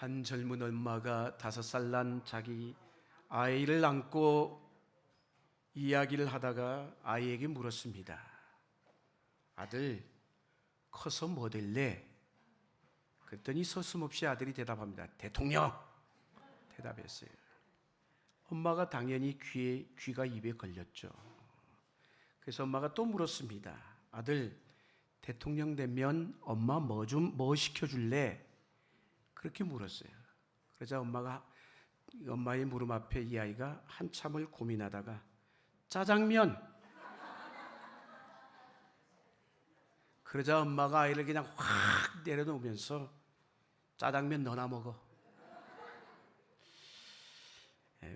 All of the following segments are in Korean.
한 젊은 엄마가 5살 난 자기 아이를 안고 이야기를 하다가 아이에게 물었습니다. 아들, 커서 뭐 될래? 그랬더니 서슴없이 아들이 대답합니다. 대통령! 대답했어요. 엄마가 당연히 귀가 입에 걸렸죠. 그래서 엄마가 또 물었습니다. 아들, 대통령 되면 엄마 뭐 시켜줄래? 그렇게 물었어요. 그러자 엄마의 물음 앞에 이 아이가 한참을 고민하다가 짜장면! 그러자 엄마가 아이를 그냥 확 내려놓으면서 짜장면 너나 먹어.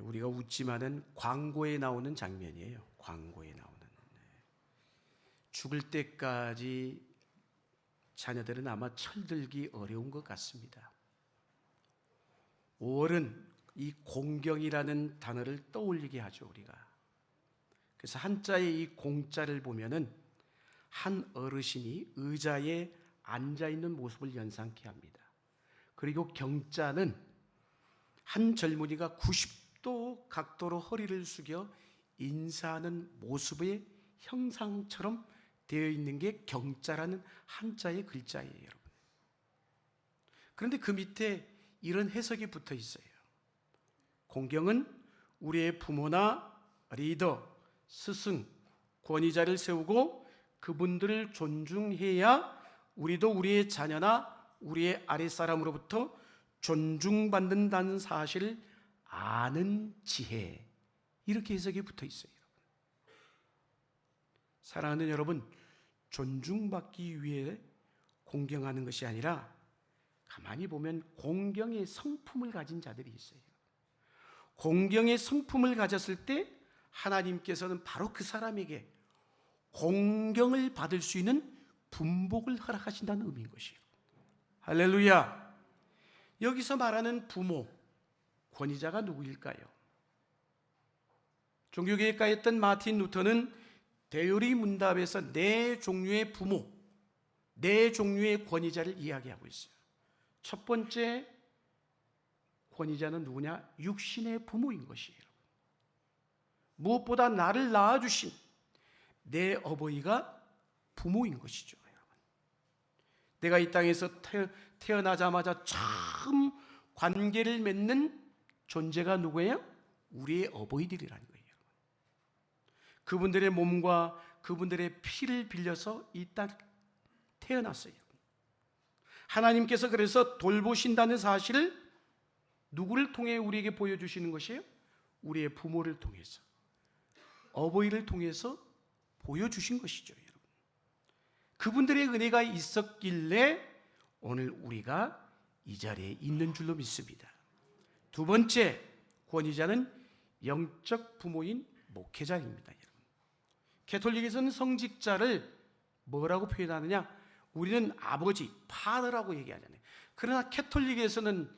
우리가 웃지만은 광고에 나오는 장면이에요. 광고에 나오는. 죽을 때까지 자녀들은 아마 철들기 어려운 것 같습니다. 5월은 이 공경이라는 단어를 떠올리게 하죠, 우리가. 그래서 한자의 이 공자를 보면은 한 어르신이 의자에 앉아있는 모습을 연상케 합니다. 그리고 경자는 한 젊은이가 90도 각도로 허리를 숙여 인사하는 모습의 형상처럼 되어 있는 게 경자라는 한자의 글자예요, 여러분. 그런데 그 밑에 이런 해석이 붙어 있어요. 공경은 우리의 부모나 리더, 스승, 권위자를 세우고 그분들을 존중해야 우리도 우리의 자녀나 우리의 아랫사람으로부터 존중받는다는 사실을 아는 지혜, 이렇게 해석이 붙어 있어요. 사랑하는 여러분, 존중받기 위해 공경하는 것이 아니라 가만히 보면 공경의 성품을 가진 자들이 있어요. 공경의 성품을 가졌을 때 하나님께서는 바로 그 사람에게 공경을 받을 수 있는 분복을 허락하신다는 의미인 것이에요. 할렐루야. 여기서 말하는 부모, 권위자가 누구일까요? 종교개혁가였던 마틴 루터는 대요리 문답에서 네 종류의 부모, 네 종류의 권위자를 이야기하고 있어요. 첫 번째 권위자는 누구냐? 육신의 부모인 것이에요. 무엇보다 나를 낳아주신 내 어버이가 부모인 것이죠. 내가 이 땅에서 태어나자마자 처음 관계를 맺는 존재가 누구예요? 우리의 어버이들이라는 거예요. 그분들의 몸과 그분들의 피를 빌려서 이 땅에 태어났어요. 하나님께서 그래서 돌보신다는 사실을 누구를 통해 우리에게 보여주시는 것이에요? 우리의 부모를 통해서, 어버이를 통해서 보여주신 것이죠, 여러분. 그분들의 은혜가 있었길래 오늘 우리가 이 자리에 있는 줄로 믿습니다. 두 번째 권위자는 영적 부모인 목회자입니다, 여러분. 캐톨릭에서는 성직자를 뭐라고 표현하느냐? 우리는 아버지, 파더라고 얘기하잖아요. 그러나 캐톨릭에서는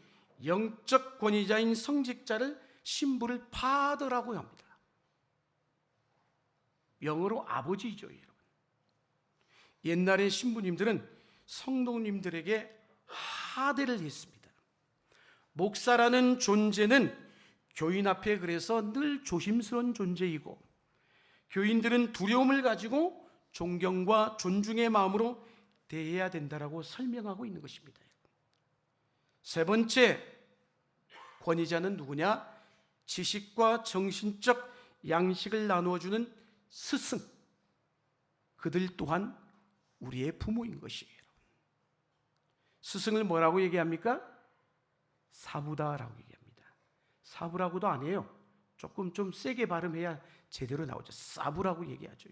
영적 권위자인 성직자를 신부를 파더라고 합니다. 영어로 아버지죠, 여러분. 옛날에 신부님들은 성도님들에게 하대를 했습니다. 목사라는 존재는 교인 앞에 그래서 늘 조심스러운 존재이고, 교인들은 두려움을 가지고 존경과 존중의 마음으로 대해야 된다라고 설명하고 있는 것입니다. 세 번째 권위자는 누구냐? 지식과 정신적 양식을 나누어주는 스승, 그들 또한 우리의 부모인 것이에요. 스승을 뭐라고 얘기합니까? 사부다라고 얘기합니다. 사부라고도 안 해요. 조금 좀 세게 발음해야 제대로 나오죠. 사부라고 얘기하죠.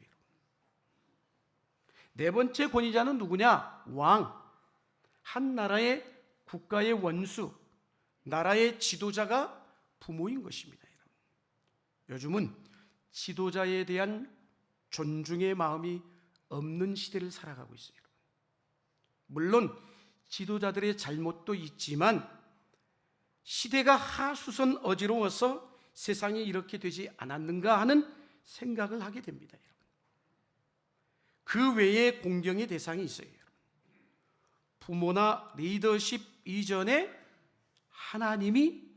네 번째 권위자는 누구냐? 왕. 한 나라의 국가의 원수, 나라의 지도자가 부모인 것입니다. 요즘은 지도자에 대한 존중의 마음이 없는 시대를 살아가고 있어요. 물론 지도자들의 잘못도 있지만 시대가 하수선 어지러워서 세상이 이렇게 되지 않았는가 하는 생각을 하게 됩니다. 그 외에 공경의 대상이 있어요. 부모나 리더십 이전에 하나님이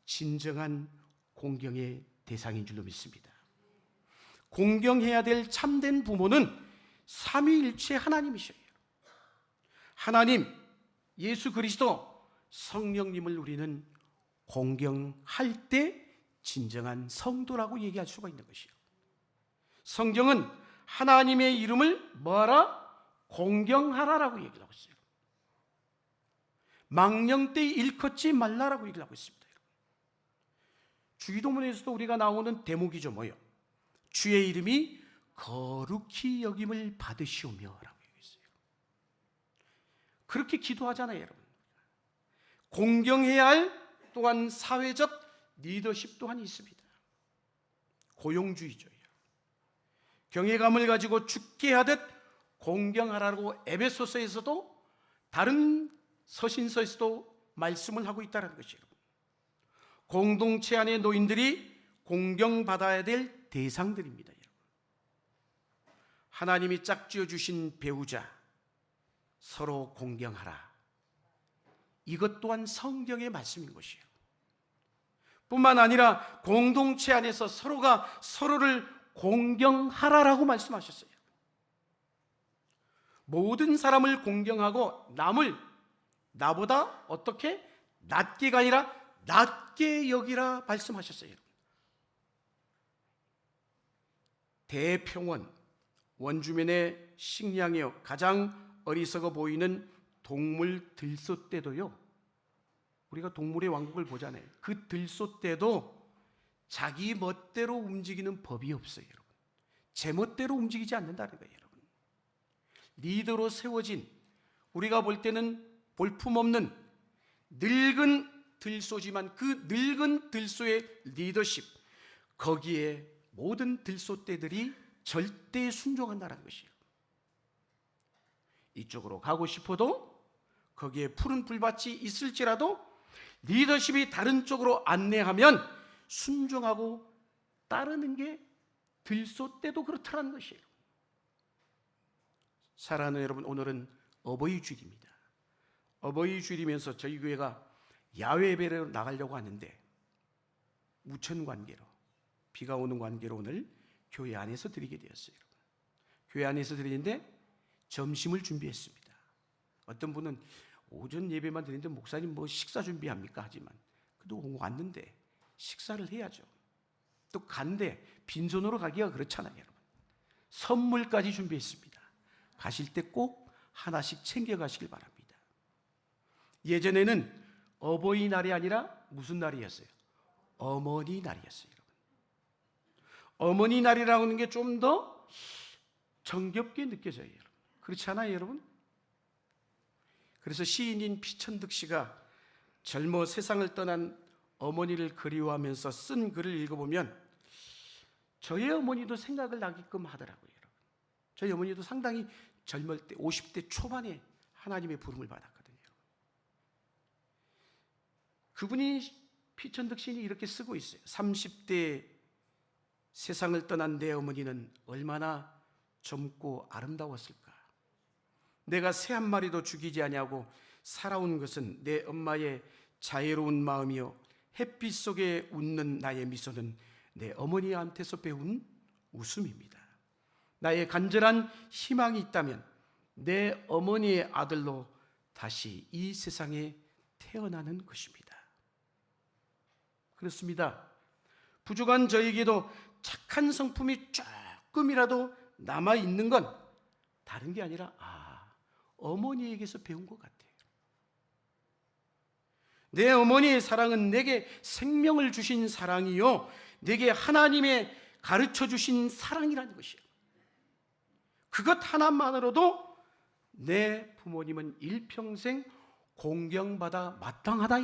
진정한 공경의 대상인 줄로 믿습니다. 공경해야 될 참된 부모는 삼위일체 하나님이셔요. 하나님, 예수 그리스도, 성령님을 우리는 공경할 때 진정한 성도라고 얘기할 수가 있는 것이요. 성경은 하나님의 이름을 뭐하라? 공경하라라고 얘기하고 있어요. 망령되이 일컫지 말라라고 얘기를 하고 있습니다. 주기도문에서도 우리가 나오는 대목이죠. 뭐요? 주의 이름이 거룩히 여김을 받으시오며 라고 얘기했어요. 그렇게 기도하잖아요, 여러분. 공경해야 할 또한 사회적 리더십 또한 있습니다. 고용주의죠. 경외감을 가지고 죽게 하듯 공경하라고 에베소서에서도 다른 서신서에서도 말씀을 하고 있다는 것이에요. 공동체 안의 노인들이 공경받아야 될 대상들입니다. 여러분. 하나님이 짝지어 주신 배우자 서로 공경하라. 이것 또한 성경의 말씀인 것이에요. 뿐만 아니라 공동체 안에서 서로가 서로를 공경하라라고 말씀하셨어요. 모든 사람을 공경하고 남을 나보다 어떻게? 낮게가 아니라 낮게 여기라 말씀하셨어요. 대평원, 원주민의 식량이요, 가장 어리석어 보이는 동물 들소떼도요, 우리가 동물의 왕국을 보잖아요. 그 들소떼도 자기 멋대로 움직이는 법이 없어요, 여러분. 제 멋대로 움직이지 않는다는 거예요, 여러분. 리더로 세워진, 우리가 볼 때는 볼품없는 늙은 들소지만 그 늙은 들소의 리더십, 거기에 모든 들소떼들이 절대 순종한다는 것이에요. 이쪽으로 가고 싶어도 거기에 푸른 불밭이 있을지라도 리더십이 다른 쪽으로 안내하면 순종하고 따르는 게 들소떼도 그렇다는 것이에요. 사랑하는 여러분, 오늘은 어버이 주일입니다. 어버이 주일이면서 저희 교회가 야외 예배로 나가려고 하는데 무천 관계로, 비가 오는 관계로 오늘 교회 안에서 드리게 되었어요. 교회 안에서 드리는데 점심을 준비했습니다. 어떤 분은 오전 예배만 드리는데 목사님 뭐 식사 준비합니까? 하지만 그래도 왔는데 식사를 해야죠. 또 간데 빈손으로 가기가 그렇잖아요, 여러분. 선물까지 준비했습니다. 가실 때 꼭 하나씩 챙겨 가시길 바랍니다. 예전에는 어버이날이 아니라 무슨 날이었어요? 어머니 날이었어요, 여러분. 어머니 날이라고 하는 게 좀 더 정겹게 느껴져요, 여러분. 그렇지 않아요, 여러분? 그래서 시인인 피천득 씨가 젊어 세상을 떠난 어머니를 그리워하면서 쓴 글을 읽어보면 저희 어머니도 생각을 나게끔 하더라고요, 여러분. 저희 어머니도 상당히 젊을 때 50대 초반에 하나님의 부름을 받았거든요. 그분이, 피천득 시인이 이렇게 쓰고 있어요. 30대 세상을 떠난 내 어머니는 얼마나 젊고 아름다웠을까. 내가 새 한 마리도 죽이지 아니하고 살아온 것은 내 엄마의 자애로운 마음이요, 햇빛 속에 웃는 나의 미소는 내 어머니한테서 배운 웃음입니다. 나의 간절한 희망이 있다면 내 어머니의 아들로 다시 이 세상에 태어나는 것입니다. 그렇습니다. 부족한 저에게도 착한 성품이 조금이라도 남아있는 건 다른 게 아니라 어머니에게서 배운 것 같아요. 내 어머니의 사랑은 내게 생명을 주신 사랑이요, 내게 하나님의 가르쳐 주신 사랑이라는 것이에요. 그것 하나만으로도 내 부모님은 일평생 공경받아 마땅하다.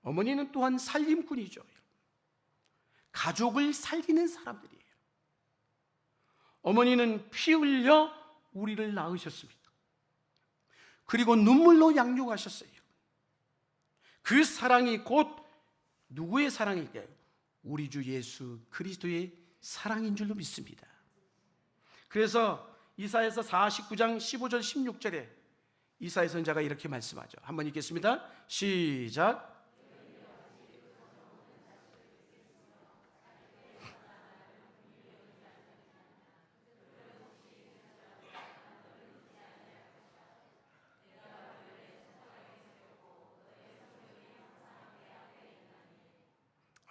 어머니는 또한 살림꾼이죠. 가족을 살리는 사람들이에요. 어머니는 피 흘려 우리를 낳으셨습니다. 그리고 눈물로 양육하셨어요. 그 사랑이 곧 누구의 사랑일까요? 우리 주 예수 그리스도의 사랑인 줄로 믿습니다. 그래서 이사야서 49장 15절 16절에 이사야 선지자가 이렇게 말씀하죠. 한번 읽겠습니다. 시작.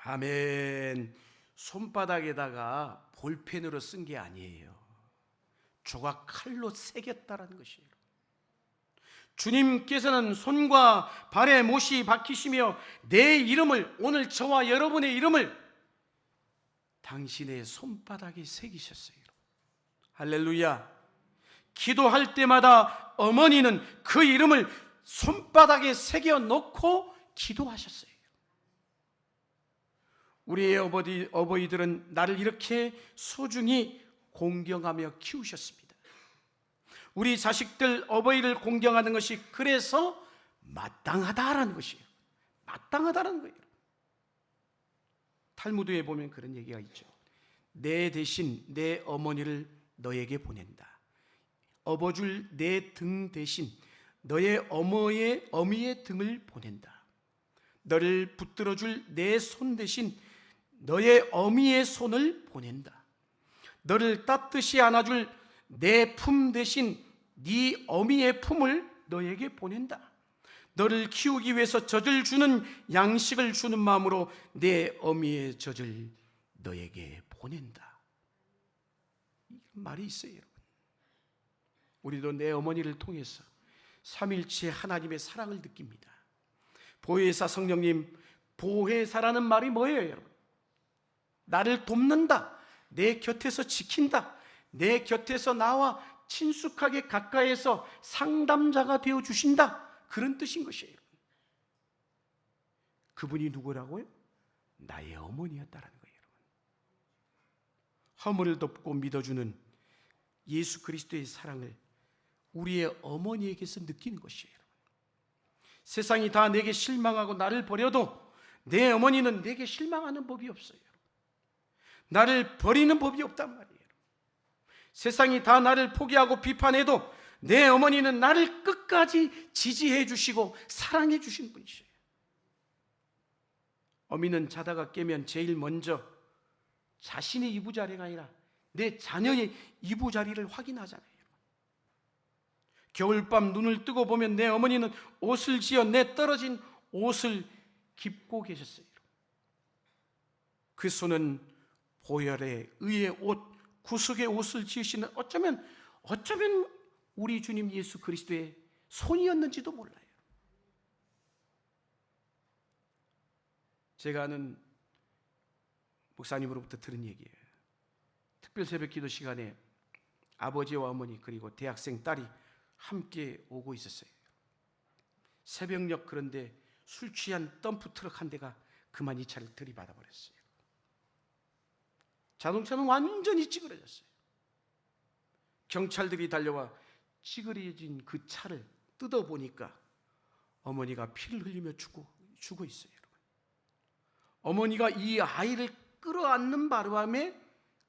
아멘. 손바닥에다가 볼펜으로 쓴 게 아니에요. 조각 칼로 새겼다라는 것이에요. 주님께서는 손과 발에 못이 박히시며 내 이름을, 오늘 저와 여러분의 이름을 당신의 손바닥에 새기셨어요. 할렐루야. 기도할 때마다 어머니는 그 이름을 손바닥에 새겨 놓고 기도하셨어요. 우리의 어버이들은 나를 이렇게 소중히 공경하며 키우셨습니다. 우리 자식들 어버이를 공경하는 것이 그래서 마땅하다라는 것이에요. 마땅하다라는 거예요. 탈무드에 보면 그런 얘기가 있죠. 내 대신 내 어머니를 너에게 보낸다. 업어줄 내 등 대신 너의 어미의 등을 보낸다. 너를 붙들어줄 내 손 대신 너의 어미의 손을 보낸다. 너를 따뜻이 안아줄 내 품 대신 네 어미의 품을 너에게 보낸다. 너를 키우기 위해서 젖을 주는 양식을 주는 마음으로 내 어미의 젖을 너에게 보낸다. 이런 말이 있어요, 여러분. 우리도 내 어머니를 통해서 삼일체 하나님의 사랑을 느낍니다. 보혜사 성령님, 보혜사라는 말이 뭐예요, 여러분? 나를 돕는다, 내 곁에서 지킨다, 내 곁에서 나와 친숙하게 가까이에서 상담자가 되어주신다, 그런 뜻인 것이에요. 그분이 누구라고요? 나의 어머니였다라는 거예요. 허물을 덮고 믿어주는 예수 그리스도의 사랑을 우리의 어머니에게서 느끼는 것이에요. 세상이 다 내게 실망하고 나를 버려도 내 어머니는 내게 실망하는 법이 없어요. 나를 버리는 법이 없단 말이에요. 세상이 다 나를 포기하고 비판해도 내 어머니는 나를 끝까지 지지해 주시고 사랑해 주신 분이셔요. 어미는 자다가 깨면 제일 먼저 자신의 이부자리가 아니라 내 자녀의 이부자리를 확인하잖아요. 겨울밤 눈을 뜨고 보면 내 어머니는 옷을 지어 내 떨어진 옷을 깁고 계셨어요. 그 손은 보혈의 의의 옷, 구속의 옷을 지으시는 어쩌면 우리 주님 예수 그리스도의 손이었는지도 몰라요. 제가 아는 목사님으로부터 들은 얘기예요. 특별 새벽 기도 시간에 아버지와 어머니 그리고 대학생 딸이 함께 오고 있었어요. 새벽녘, 그런데 술 취한 덤프트럭 한 대가 그만 이 차를 들이받아 버렸어요. 자동차는 완전히 찌그러졌어요. 경찰들이 달려와 찌그러진 그 차를 뜯어보니까 어머니가 피를 흘리며 죽어 있어요. 여러분. 어머니가 이 아이를 끌어안는 바람에,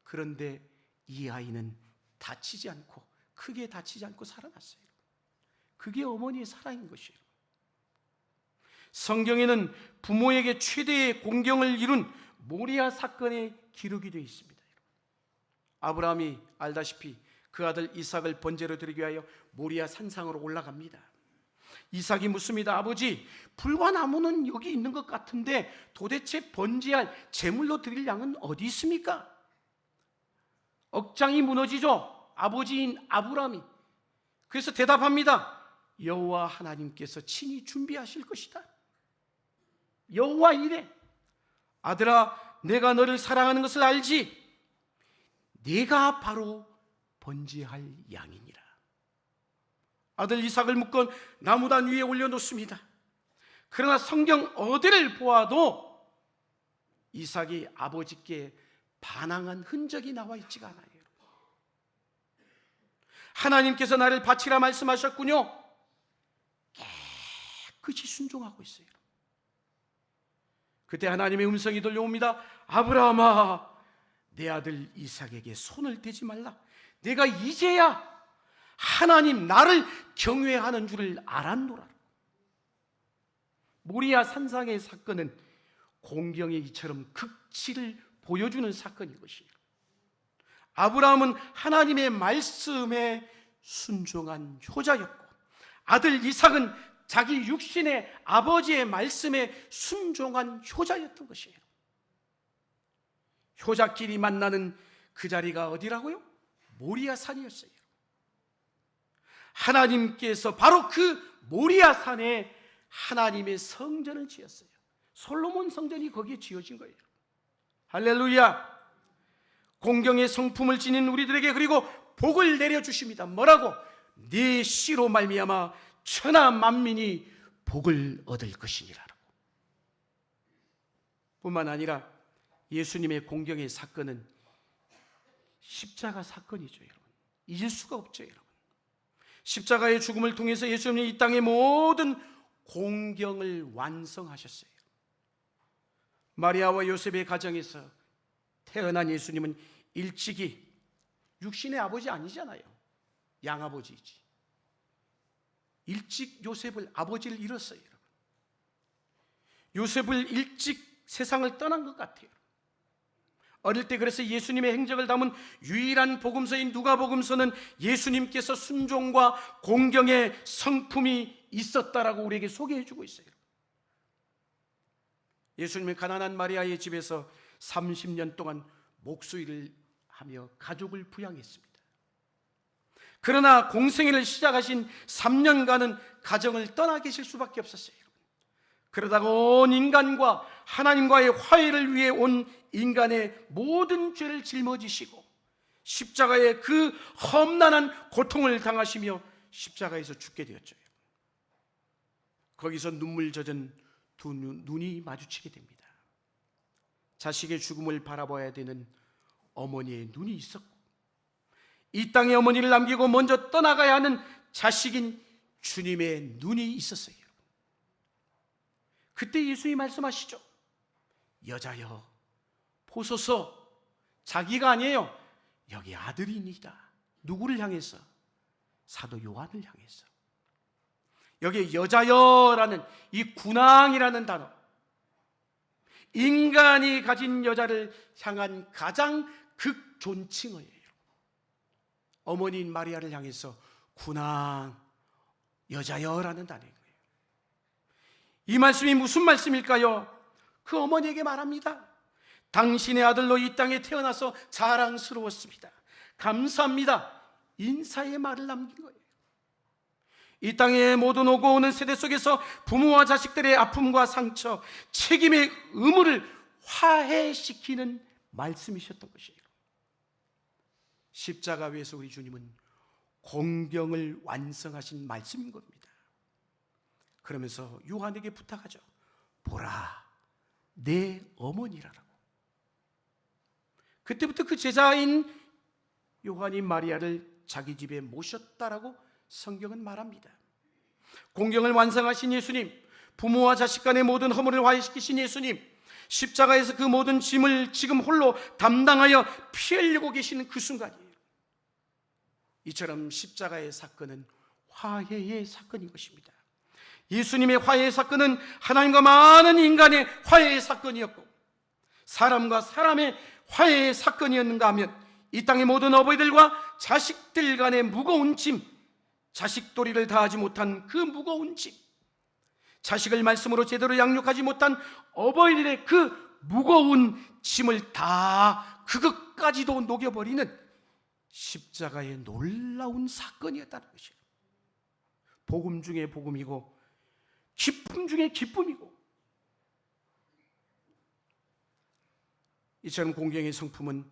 그런데 이 아이는 크게 다치지 않고 살아났어요. 그게 어머니의 사랑인 것이에요. 성경에는 부모에게 최대의 공경을 이룬 모리아 사건의 기록이 되어 있습니다. 아브라함이 알다시피 그 아들 이삭을 번제로 드리기 위하여 모리아 산상으로 올라갑니다. 이삭이 묻습니다. 아버지, 불과 나무는 여기 있는 것 같은데 도대체 번제할 제물로 드릴 양은 어디 있습니까? 억장이 무너지죠. 아버지인 아브라함이. 그래서 대답합니다. 여호와 하나님께서 친히 준비하실 것이다. 여호와 이래, 아들아, 내가 너를 사랑하는 것을 알지? 네가 바로 번제할 양이니라. 아들 이삭을 묶어 나무단 위에 올려놓습니다. 그러나 성경 어디를 보아도 이삭이 아버지께 반항한 흔적이 나와 있지가 않아요. 하나님께서 나를 바치라 말씀하셨군요. 깨끗이 순종하고 있어요. 그때 하나님의 음성이 들려옵니다. 아브라함아, 내 아들 이삭에게 손을 대지 말라. 내가 이제야 하나님 나를 경외하는 줄을 알았노라. 모리아 산상의 사건은 공경의 이처럼 극치를 보여주는 사건인 것이에요. 아브라함은 하나님의 말씀에 순종한 효자였고, 아들 이삭은 자기 육신의 아버지의 말씀에 순종한 효자였던 것이에요. 효자끼리 만나는 그 자리가 어디라고요? 모리아 산이었어요. 하나님께서 바로 그 모리아 산에 하나님의 성전을 지었어요. 솔로몬 성전이 거기에 지어진 거예요. 할렐루야. 공경의 성품을 지닌 우리들에게 그리고 복을 내려주십니다. 뭐라고? 네 씨로 말미암아 천하 만민이 복을 얻을 것이니라라고. 뿐만 아니라 예수님의 공경의 사건은 십자가 사건이죠, 여러분. 잊을 수가 없죠, 여러분. 십자가의 죽음을 통해서 예수님이 이 땅의 모든 공경을 완성하셨어요. 마리아와 요셉의 가정에서 태어난 예수님은 일찍이 육신의 아버지 아니잖아요. 양아버지이지. 일찍 요셉을, 아버지를 잃었어요. 요셉을 일찍 세상을 떠난 것 같아요. 어릴 때 그래서 예수님의 행적을 담은 유일한 복음서인 누가복음서는 예수님께서 순종과 공경의 성품이 있었다라고 우리에게 소개해주고 있어요. 예수님은 가난한 마리아의 집에서 30년 동안 목수일을 하며 가족을 부양했습니다. 그러나 공생애를 시작하신 3년간은 가정을 떠나 계실 수밖에 없었어요. 그러다가 온 인간과 하나님과의 화해를 위해 온 인간의 모든 죄를 짊어지시고 십자가의 그 험난한 고통을 당하시며 십자가에서 죽게 되었죠. 거기서 눈물 젖은 두 눈이 마주치게 됩니다. 자식의 죽음을 바라봐야 되는 어머니의 눈이 있었고, 이 땅에 어머니를 남기고 먼저 떠나가야 하는 자식인 주님의 눈이 있었어요. 그때 예수님이 말씀하시죠. 여자여 보소서. 자기가 아니에요. 여기 아들이니이다. 누구를 향해서? 사도 요한을 향해서. 여기 여자여라는 이 군왕이라는 단어, 인간이 가진 여자를 향한 가장 극존칭어예요. 어머니인 마리아를 향해서 군왕, 여자여라는 단어인 거예요. 이 말씀이 무슨 말씀일까요? 그 어머니에게 말합니다. 당신의 아들로 이 땅에 태어나서 자랑스러웠습니다. 감사합니다. 인사의 말을 남긴 거예요. 이 땅에 모든 오고 오는 세대 속에서 부모와 자식들의 아픔과 상처, 책임의 의무를 화해시키는 말씀이셨던 것이에요. 십자가 위에서 우리 주님은 공경을 완성하신 말씀인 겁니다. 그러면서 요한에게 부탁하죠. 보라, 내 어머니라라고. 그때부터 그 제자인 요한이 마리아를 자기 집에 모셨다라고 성경은 말합니다. 공경을 완성하신 예수님, 부모와 자식 간의 모든 허물을 화해시키신 예수님, 십자가에서 그 모든 짐을 지금 홀로 담당하여 피 흘리고 계시는 그 순간이에요. 이처럼 십자가의 사건은 화해의 사건인 것입니다. 예수님의 화해의 사건은 하나님과 많은 인간의 화해의 사건이었고, 사람과 사람의 화해의 사건이었는가 하면 이 땅의 모든 어버이들과 자식들 간의 무거운 짐, 자식도리를 다하지 못한 그 무거운 짐, 자식을 말씀으로 제대로 양육하지 못한 어버이들의 그 무거운 짐을 다 그것까지도 녹여버리는 십자가의 놀라운 사건이었다는 것이에요. 복음 중에 복음이고 기쁨 중에 기쁨이고, 이처럼 공경의 성품은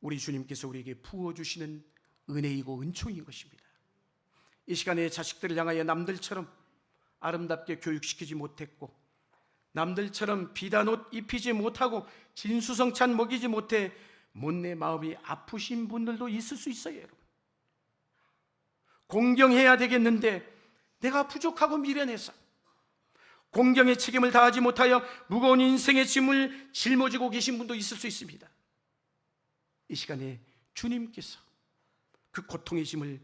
우리 주님께서 우리에게 부어주시는 은혜이고 은총인 것입니다. 이 시간에 자식들을 향하여 남들처럼 아름답게 교육시키지 못했고, 남들처럼 비단 옷 입히지 못하고 진수성찬 먹이지 못해 못내 마음이 아프신 분들도 있을 수 있어요. 여러분, 공경해야 되겠는데 내가 부족하고 미련해서 공경의 책임을 다하지 못하여 무거운 인생의 짐을 짊어지고 계신 분도 있을 수 있습니다. 이 시간에 주님께서 그 고통의 짐을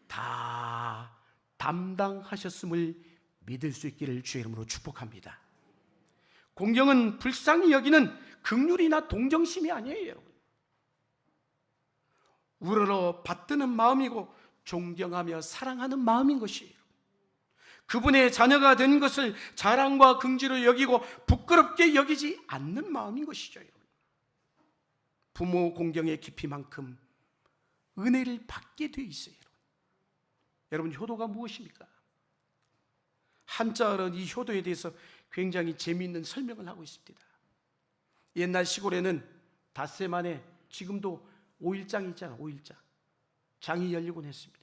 다 담당하셨음을 믿을 수 있기를 주의 이름으로 축복합니다. 공경은 불쌍히 여기는 긍휼이나 동정심이 아니에요, 여러분. 우러러 받드는 마음이고 존경하며 사랑하는 마음인 것이에요. 그분의 자녀가 된 것을 자랑과 긍지로 여기고 부끄럽게 여기지 않는 마음인 것이죠, 여러분. 부모 공경의 깊이만큼 은혜를 받게 돼 있어요. 여러분, 효도가 무엇입니까? 한자어는 이 효도에 대해서 굉장히 재미있는 설명을 하고 있습니다. 옛날 시골에는 닷새 만에, 지금도 5일장이 있잖아요. 5일장 장이 열리곤 했습니다.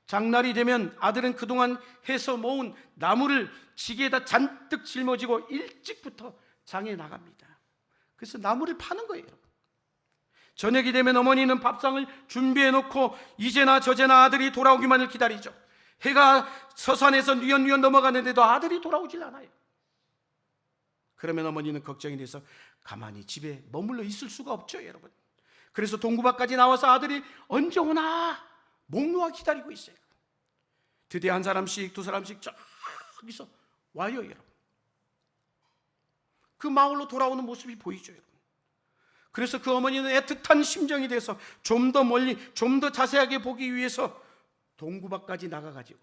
장날이 되면 아들은 그동안 해서 모은 나무를 지게에다 잔뜩 짊어지고 일찍부터 장에 나갑니다. 그래서 나무를 파는 거예요. 저녁이 되면 어머니는 밥상을 준비해 놓고 이제나 저제나 아들이 돌아오기만을 기다리죠. 해가 서산에서 뉘엿뉘엿 넘어가는데도 아들이 돌아오질 않아요. 그러면 어머니는 걱정이 돼서 가만히 집에 머물러 있을 수가 없죠, 여러분. 그래서 동구밭까지 나와서 아들이 언제 오나 목 놓아 기다리고 있어요. 드디어 한 사람씩 두 사람씩 저기서 와요, 여러분. 그 마을로 돌아오는 모습이 보이죠, 여러분. 그래서 그 어머니는 애틋한 심정이 돼서 좀 더 멀리, 좀 더 자세하게 보기 위해서 동구밭까지 나가가지고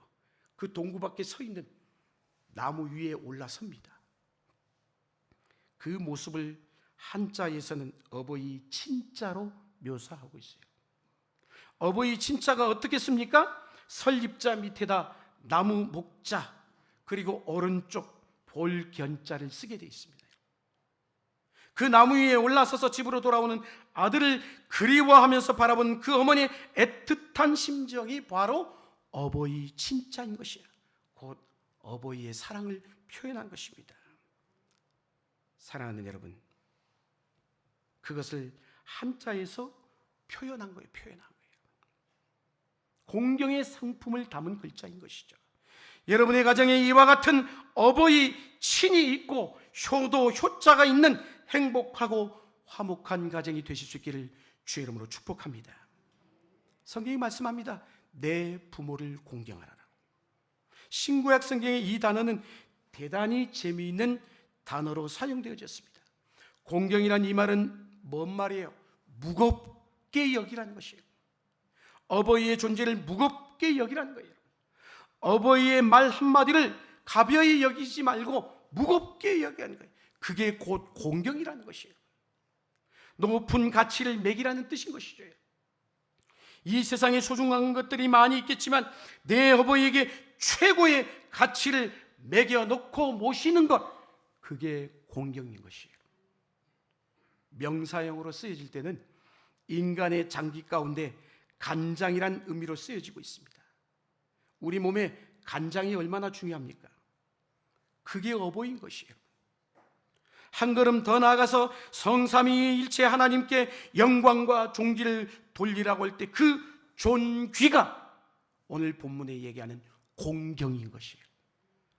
그 동구밭에 서 있는 나무 위에 올라섭니다. 그 모습을 한자에서는 어버이 친자로 묘사하고 있어요. 어버이 친자가 어떻게 씁니까? 설립자 밑에다 나무 목자, 그리고 오른쪽 볼견자를 쓰게 되어 있습니다. 그 나무 위에 올라서서 집으로 돌아오는 아들을 그리워하면서 바라본 그 어머니의 애틋한 심정이 바로 어버이 친자인 것이야. 곧 어버이의 사랑을 표현한 것입니다. 사랑하는 여러분, 그것을 한자에서 표현한 거예요. 공경의 상품을 담은 글자인 것이죠. 여러분의 가정에 이와 같은 어버이 친이 있고 효도, 효자가 있는 행복하고 화목한 가정이 되실 수 있기를 주의 이름으로 축복합니다. 성경이 말씀합니다. 내 부모를 공경하라. 신구약 성경의 이 단어는 대단히 재미있는 단어로 사용되어졌습니다. 공경이란 이 말은 뭔 말이에요? 무겁게 여기라는 것이에요. 어버이의 존재를 무겁게 여기라는 거예요. 어버이의 말 한마디를 가벼이 여기지 말고 무겁게 여기라는 거예요. 그게 곧 공경이라는 것이에요. 높은 가치를 매기라는 뜻인 것이죠. 이 세상에 소중한 것들이 많이 있겠지만 내 어버이에게 최고의 가치를 매겨놓고 모시는 것, 그게 공경인 것이에요. 명사형으로 쓰여질 때는 인간의 장기 가운데 간장이란 의미로 쓰여지고 있습니다. 우리 몸에 간장이 얼마나 중요합니까? 그게 어버이인 것이에요. 한 걸음 더 나아가서 성삼위일체 하나님께 영광과 존귀를 돌리라고 할 때 그 존귀가 오늘 본문에 얘기하는 공경인 것이에요.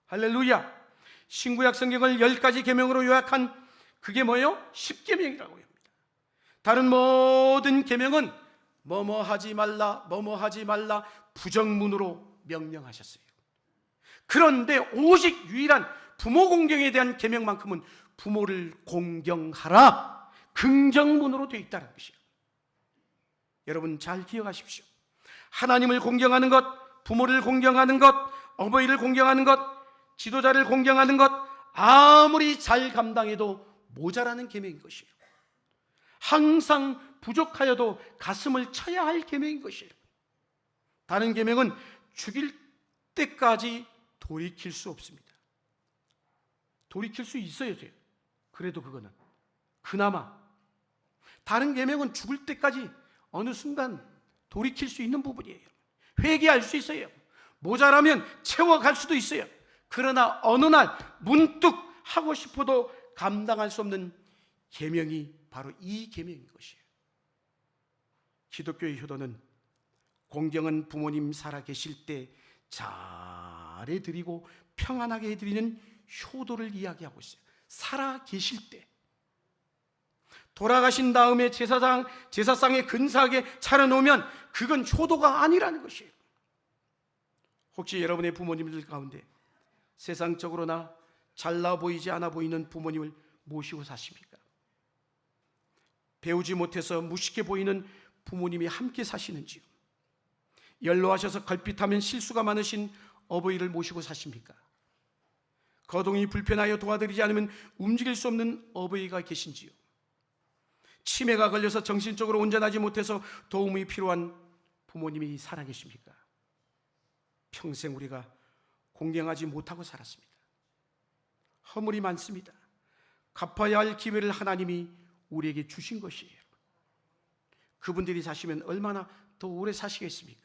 할렐루야. 신구약 성경을 10가지 계명으로 요약한 그게 뭐예요? 10계명이라고 합니다. 다른 모든 계명은 뭐뭐 하지 말라, 뭐뭐 하지 말라 부정문으로 명령하셨어요. 그런데 오직 유일한 부모 공경에 대한 계명만큼은 부모를 공경하라, 긍정문으로 되어 있다는 것이에요. 여러분 잘 기억하십시오. 하나님을 공경하는 것, 부모를 공경하는 것, 어버이를 공경하는 것, 지도자를 공경하는 것, 아무리 잘 감당해도 모자라는 계명인 것이에요. 항상 부족하여도 가슴을 쳐야 할 계명인 것이에요. 다른 계명은 죽일 때까지 돌이킬 수 없습니다. 돌이킬 수 있어야 돼요. 그래도 그거는 그나마. 다른 계명은 죽을 때까지 어느 순간 돌이킬 수 있는 부분이에요. 회개할 수 있어요. 모자라면 채워갈 수도 있어요. 그러나 어느 날 문득 하고 싶어도 감당할 수 없는 계명이 바로 이 계명인 것이에요. 기독교의 효도는 공경은 부모님 살아계실 때 잘해드리고 평안하게 해드리는 효도를 이야기하고 있어요. 살아계실 때. 돌아가신 다음에 제사상에 근사하게 차려놓으면 그건 효도가 아니라는 것이에요. 혹시 여러분의 부모님들 가운데 세상적으로나 잘나 보이지 않아 보이는 부모님을 모시고 사십니까? 배우지 못해서 무식해 보이는 부모님이 함께 사시는지요? 연로하셔서 걸핏하면 실수가 많으신 어버이를 모시고 사십니까? 거동이 불편하여 도와드리지 않으면 움직일 수 없는 어버이가 계신지요? 치매가 걸려서 정신적으로 온전하지 못해서 도움이 필요한 부모님이 살아계십니까? 평생 우리가 공경하지 못하고 살았습니다. 허물이 많습니다. 갚아야 할 기회를 하나님이 우리에게 주신 것이에요. 그분들이 사시면 얼마나 더 오래 사시겠습니까?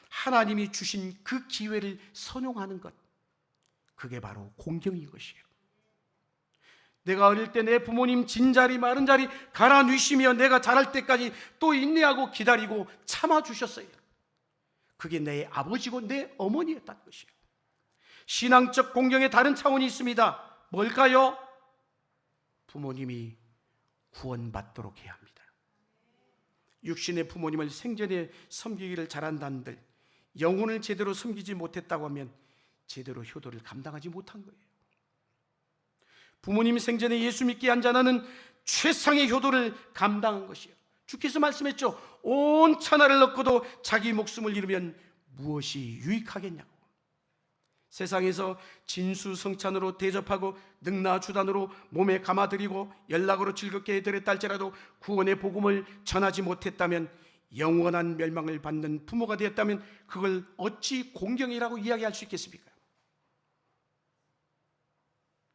하나님이 주신 그 기회를 선용하는 것, 그게 바로 공경인 것이에요. 내가 어릴 때 내 부모님 진자리 마른 자리 갈아 누이시며 내가 자랄 때까지 또 인내하고 기다리고 참아주셨어요. 그게 내 아버지고 내 어머니였다는 것이에요. 신앙적 공경의 다른 차원이 있습니다. 뭘까요? 부모님이 구원받도록 해야 합니다. 육신의 부모님을 생전에 섬기기를 잘한다는들 영혼을 제대로 섬기지 못했다고 하면 제대로 효도를 감당하지 못한 거예요. 부모님 생전에 예수 믿게 한 자는 최상의 효도를 감당한 것이에요. 주께서 말씀했죠. 온 천하를 얻고도 자기 목숨을 잃으면 무엇이 유익하겠냐고. 세상에서 진수성찬으로 대접하고 능나주단으로 몸에 감아드리고 연락으로 즐겁게 해드렸다 할지라도 구원의 복음을 전하지 못했다면, 영원한 멸망을 받는 부모가 되었다면 그걸 어찌 공경이라고 이야기할 수 있겠습니까?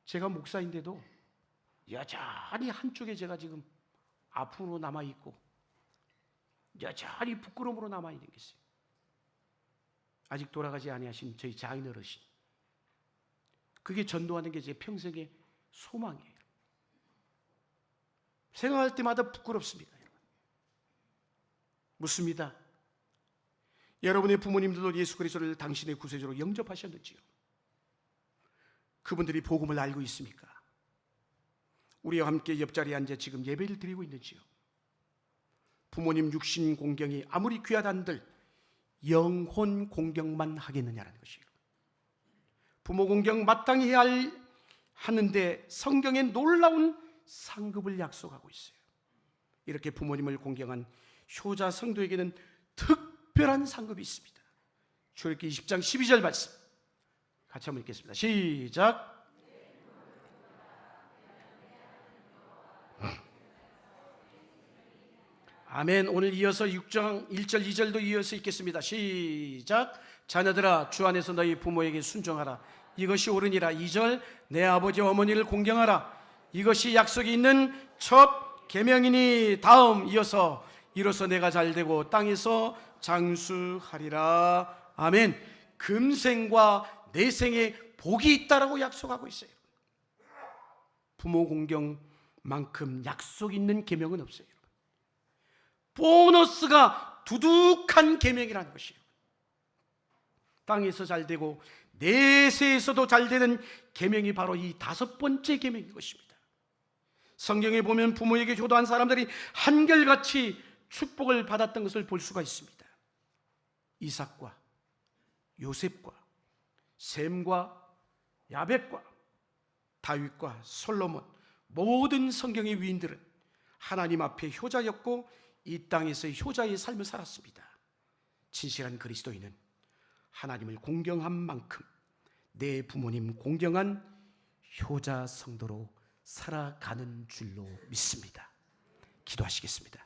제가 목사인데도 여전히 한쪽에 제가 지금 아픔으로 남아있고 여전히 부끄러움으로 남아있는 게 있어요. 아직 돌아가지 아니하신 저희 장인 어르신, 그게 전도하는 게 제 평생의 소망이에요. 생각할 때마다 부끄럽습니다. 묻습니다. 여러분의 부모님들도 예수 그리스도를 당신의 구세주로 영접하셨는지요? 그분들이 복음을 알고 있습니까? 우리와 함께 옆자리에 앉아 지금 예배를 드리고 있는지요? 부모님 육신 공경이 아무리 귀하단들 영혼 공경만 하겠느냐라는 것이에요. 부모 공경 마땅히 해야 하는데 성경에 놀라운 상급을 약속하고 있어요. 이렇게 부모님을 공경한 효자 성도에게는 특별한 상급이 있습니다. 출애굽기 20장 12절 말씀 같이 한번 읽겠습니다. 시작. 아멘. 오늘 이어서 6장 1절 2절도 이어서 읽겠습니다. 시작. 자녀들아 주 안에서 너희 부모에게 순종하라. 이것이 옳으니라. 2절. 내 아버지와 어머니를 공경하라. 이것이 약속이 있는 첫 계명이니. 다음 이어서 이로써 내가 잘되고 땅에서 장수하리라. 아멘. 금생과 내생에 복이 있다라고 약속하고 있어요. 부모 공경만큼 약속 있는 계명은 없어요. 보너스가 두둑한 계명이라는 것이에요. 땅에서 잘되고 내세에서도 잘되는 계명이 바로 이 5번째 계명인 것입니다. 성경에 보면 부모에게 효도한 사람들이 한결같이 축복을 받았던 것을 볼 수가 있습니다. 이삭과 요셉과 셈과 야벳과 다윗과 솔로몬, 모든 성경의 위인들은 하나님 앞에 효자였고 이 땅에서 효자의 삶을 살았습니다. 진실한 그리스도인은 하나님을 공경한 만큼 내 부모님 공경한 효자 성도로 살아가는 줄로 믿습니다. 기도하시겠습니다.